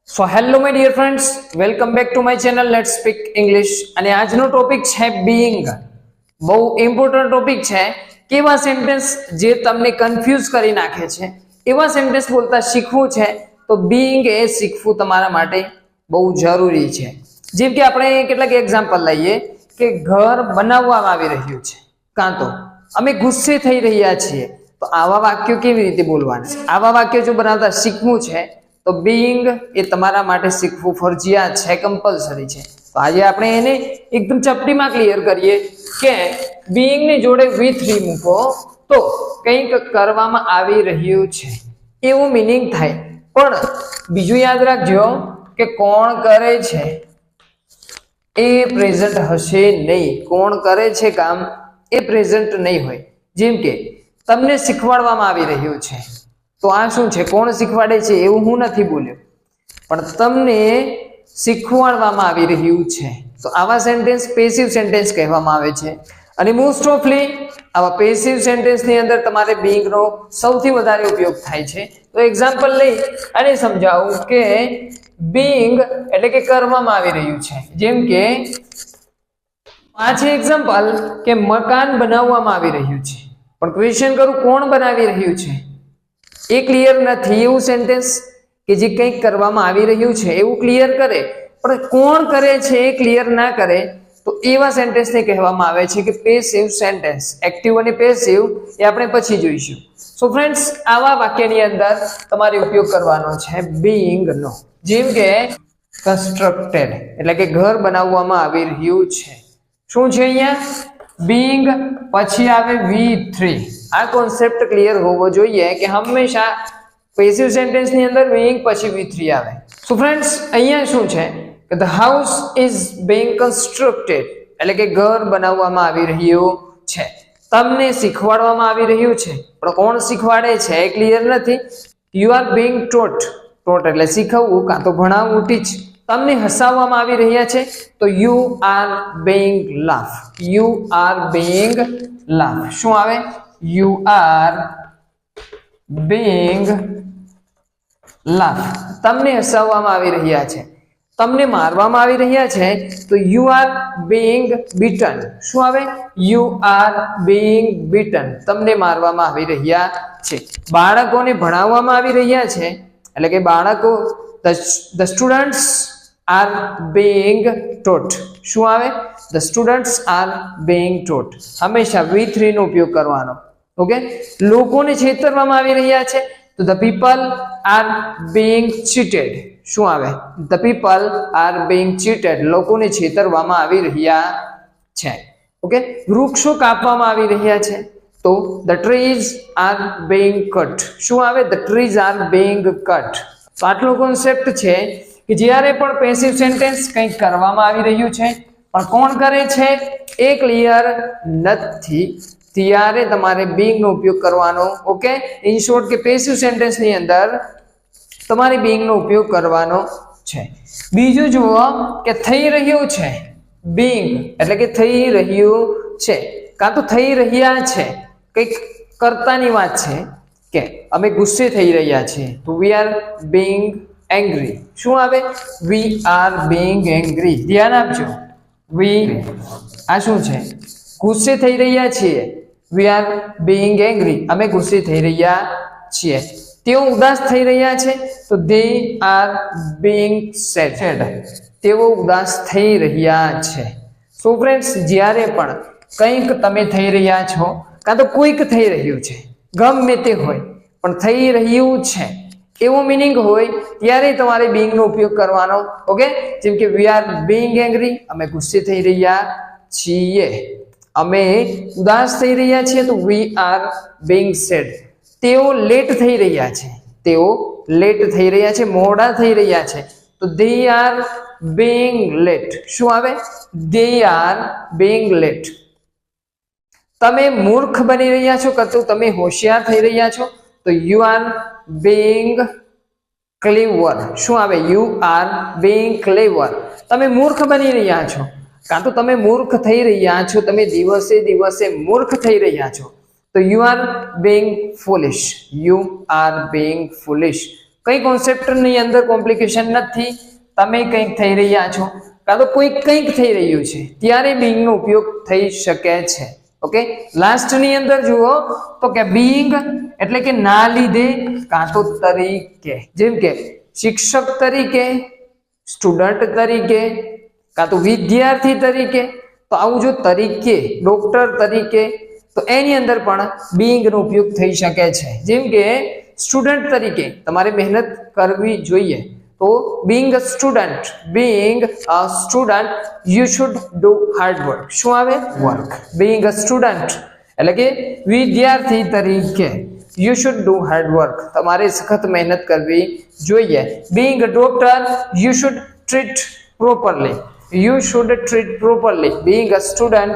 So hello my dear friends, welcome back to my channel let's speak English. અને આજનો topic છે being. બહુ important topic છે. કેવા સેન્ટેન્સ જે તમને કન્ફ્યુઝ કરી નાખે છે એવા સેન્ટેન્સ બોલતા શીખવું છે તો બીઇંગ એ શીખવું તમારા માટે બહુ જરૂરી છે. જેમ કે આપણે કેટલાક એક્ઝામ્પલ લઈએ કે ઘર બનાવવામાં આવી રહ્યું છે, કાં તો અમે ગુસ્સે થઈ રહ્યા છીએ, તો આવા વાક્યો કેવી રીતે બોલવાના છે? આવા વાક્યો જો બનાવતા શીખવું છે તો બીઇંગ એ તમારા માટે શીખવું ફરજિયાત છે, કમ્પલસરી છે. તો આજે આપણે એને એકદમ ચપટીમાં ક્લિયર કરીએ કે બીઇંગ ની જોડે V3 મૂકો તો કંઈક કરવામાં આવી રહ્યું છે એવું મીનિંગ થાય. પણ બીજું યાદ રાખજો કે કોણ કરે છે એ પ્રેઝન્ટ હશે નહીં. કોણ કરે છે કામ એ પ્રેઝન્ટ નહીં હોય. જેમ કે તમને શીખવાડવામાં આવી રહ્યું છે, તો આ શું છે? કોણ શીખવાડે છે એવું હું નથી બોલ્યો, પણ તમને શીખવાડવામાં આવી રહ્યું છે. તો આવા સેન્ટેન્સ પેસિવ સેન્ટેન્સ કહેવામાં આવે છે. અને મોસ્ટ ઓફલી આવા પેસિવ સેન્ટેન્સની અંદર તમારે બીઇંગ નો સૌથી વધારે ઉપયોગ થાય છે. તો એક્ઝામ્પલ લઈ અને સમજાવું કે બીઇંગ એટલે કે કરવામાં આવી રહ્યું છે. જેમ કે આ છે એક્ઝામ્પલ કે મકાન બનાવવામાં આવી રહ્યું છે, પણ ક્વેશ્ચન કરું કોણ બનાવી રહ્યું છે એ ક્લિયર નથી. એવું સેન્ટેન્સ કે જે કંઈક કરવામાં આવી રહ્યું છે એવું ક્લિયર કરે, પણ કોણ કરે છે એ ક્લિયર ના કરે, તો એવા સેન્ટેન્સને કહેવામાં આવે છે કે પેસિવ સેન્ટેન્સ. એક્ટિવ અને પેસિવ એ આપણે પછી જોઈશું. સો ફ્રેન્ડ્સ, આવા વાક્યની અંદર તમારે ઉપયોગ કરવાનો છે બીઇંગ નો. જેમ કે કન્સ્ટ્રક્ટેડ એટલે કે ઘર બનાવવામાં આવી રહ્યું છે. શું છે અહીંયા? બીઇંગ પછી આવે V3. આ કોન્સેપ્ટ ક્લિયર હોવો જોઈએ કે હંમેશા પેસિવ સેન્ટેન્સ ની અંદર બીઇંગ પછી V3 આવે. સો ફ્રેન્ડ્સ, અહીંયા શું છે કે the house is being constructed એટલે કે ઘર બનાવવામાં આવી રહ્યું છે. તમને શીખવાડવામાં આવી રહ્યું છે, પણ કોણ શીખવાડે છે એ ક્લિયર નથી. You are being taught. Taught એટલે શીખવવું કાં તો ભણાવવું, ટીચ. તમને હસાવવામાં આવી રહ્યા છે તો you are being laugh. You are being laugh. શું આવે? You are being laugh. તમને હસાવવામાં આવી રહ્યા છે. તમને મારવામાં આવી રહ્યા છે તો યુ આર બીઇંગ બીટન. શું આવે? You are being beaten. તમને મારવામાં આવી રહ્યા છે. બાળકોને ભણાવવામાં આવી રહ્યા છે એટલે કે બાળકો the students are being taught. શું આવે? The students are being taught. હંમેશા V3 નો ઉપયોગ કરવાનો. ઓકે. લોકોને છેતરવામાં આવી રહ્યા છે તો the people are being cheated. શું આવે? The people are being cheated. લોકોને છેતરવામાં આવી રહ્યા છે. ઓકે. વૃક્ષો કાપવામાં આવી રહ્યા છે તો the trees are being cut. શું આવે? The trees are being cut. તો આટલો કોન્સેપ્ટ છે કે જ્યારે પણ પેસિવ સેન્ટેન્સ કંઈક કરવામાં આવી રહ્યું છે પણ કોણ કરે છે એ ક્લિયર નથી, ત્યારે તમારે બીઇંગ નો ઉપયોગ કરવાનો. ઓકે. ઇન શોર્ટ કે પેસિવ સેન્ટેન્સ ની અંદર તમારે બીઇંગ નો ઉપયોગ કરવાનો છે. બીજું જુઓ કે થઈ રહ્યું છે. બીઇંગ એટલે કે થઈ રહ્યું છે કાં તો થઈ રહ્યા છે. કંઈક કરતાની વાત છે કે અમે ગુસ્સે થઈ રહ્યા છીએ તો વી આર બીઇંગ એંગ્રી. શું આવે? We are being angry. ધ્યાન આપજો. આ શું છે? ગુસ્સે થઈ રહ્યા છીએ. We are being angry. અમે ગુસ્સે થઈ રહ્યા છીએ. તેઓ ઉદાસ થઈ રહ્યા છે તો દે આર બીઇંગ સેડ. તેઓ ઉદાસ થઈ રહ્યા છે. સો ફ્રેન્ડ્સ, જ્યારે પણ કંઈક તમે થઈ રહ્યા છો કાં તો કોઈક થઈ રહ્યું છે, ગમે તે હોય પણ થઈ રહ્યું છે એવો મીનિંગ હોય ત્યારે તમારે બીઇંગ નો ઉપયોગ કરવાનો. ઓકે. જેમ કે વી આર બીઇંગ એંગ્રી. અમે ગુસ્સે થઈ રહ્યા છીએ. અમે ઉદાસ થઈ રહ્યા છીએ તો વી આર બીઇંગ સેડ. તેઓ લેટ થઈ રહ્યા છે. તેઓ લેટ થઈ રહ્યા છે, મોડા થઈ રહ્યા છે તો દે આર બીઇંગ લેટ. શું આવે? They are being late. તમે મૂર્ખ બની રહ્યા છો કાં તો તમે હોશિયાર થઈ રહ્યા છો તો યુ આર બીઇંગ ક્લેવર. શું આવે? યુ આર બીઇંગ ક્લેવર. તમે મૂર્ખ બની રહ્યા છો કાં તો તમે મૂર્ખ થઈ રહ્યા છો, તમે દિવસે દિવસે મૂર્ખ થઈ રહ્યા છો તો you are being foolish. You are being foolish. કઈ કોન્સેપ્ટની અંદર કોમ્પ્લિકેશન નથી, તમે કંઈક થઈ રહ્યા છો કાં તો કોઈ કંઈક થઈ રહ્યું છે ત્યારે being નો ઉપયોગ થઈ શકે છે. ઓકે, લાસ્ટ ની અંદર જુઓ તો કે being એટલે કે ના લીધે કાં તો તરીકે, જેમ કે શિક્ષક તરીકે, સ્ટુડન્ટ તરીકે, કાં તો વિદ્યાર્થી તરીકે. તો આવું જો તરીકે, ડોક્ટર તરીકે, તો એની અંદર પણ being નો ઉપયોગ થઈ શકે છે. જેમ કે સ્ટુડન્ટ તરીકે તમારે મહેનત કરવી જોઈએ, તો being a student, you should do hard work. શું આવે? વર્ક. being a student એટલે કે વિદ્યાર્થી તરીકે you should do hard work, તમારે સખત મહેનત કરવી જોઈએ. being a doctor, you should treat properly. being a student,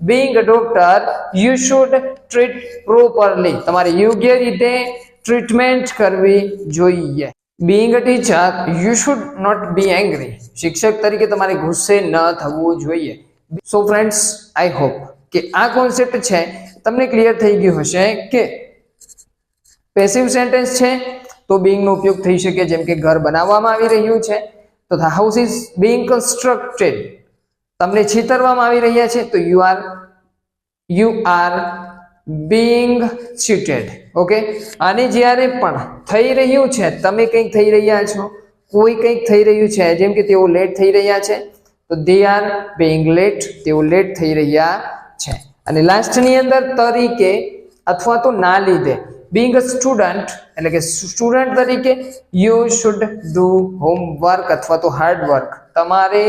being a doctor, you should treat properly, તમારે યોગ્ય રીતે ટ્રીટમેન્ટ કરવી જોઈએ. being a teacher, you should not be angry. શિક્ષક તરીકે તમારે ગુસ્સે ન થવું જોઈએ. સો ફ્રેન્ડ્સ, આઈ હોપ કે આ કોન્સેપ્ટ છે તમને ક્લિયર થઈ ગયું હશે કે પેસિવ સેન્ટેન્સ છે તો being નો ઉપયોગ થઈ શકે, જેમ કે ઘર બનાવવામાં આવી રહ્યું છે તો the house is being constructed. તમને છેતરવામાં આવી રહ્યા છે તો you are being cheated. Okay, અને જ્યારે પણ થઈ રહ્યું છે, તમે કંઈક થઈ રહ્યા છો, કોઈ કંઈક થઈ રહ્યું છે, જેમ કે તેઓ લેટ થઈ રહ્યા છે તો they are being late, તેઓ લેટ થઈ રહ્યા છે. અને લાસ્ટ ની અંદર તરીકે અથવા તો ના લીધે, being a student એટલે કે સ્ટુડન્ટ તરીકે you should do homework અથવા તો હાર્ડ વર્ક, તમારે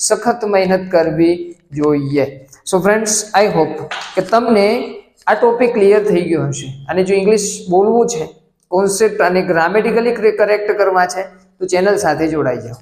સખત મહેનત કરવી જોઈએ. સો ફ્રેન્ડ્સ, આઈ હોપ કે તમને આ ટોપિક ક્લિયર થઈ ગયો હશે. અને જો ઇંગ્લિશ બોલવું છે, કોન્સેપ્ટ અને ગ્રામેટિકલી કરેક્ટ કરવા છે તો ચેનલ સાથે જોડાઈ જાઓ.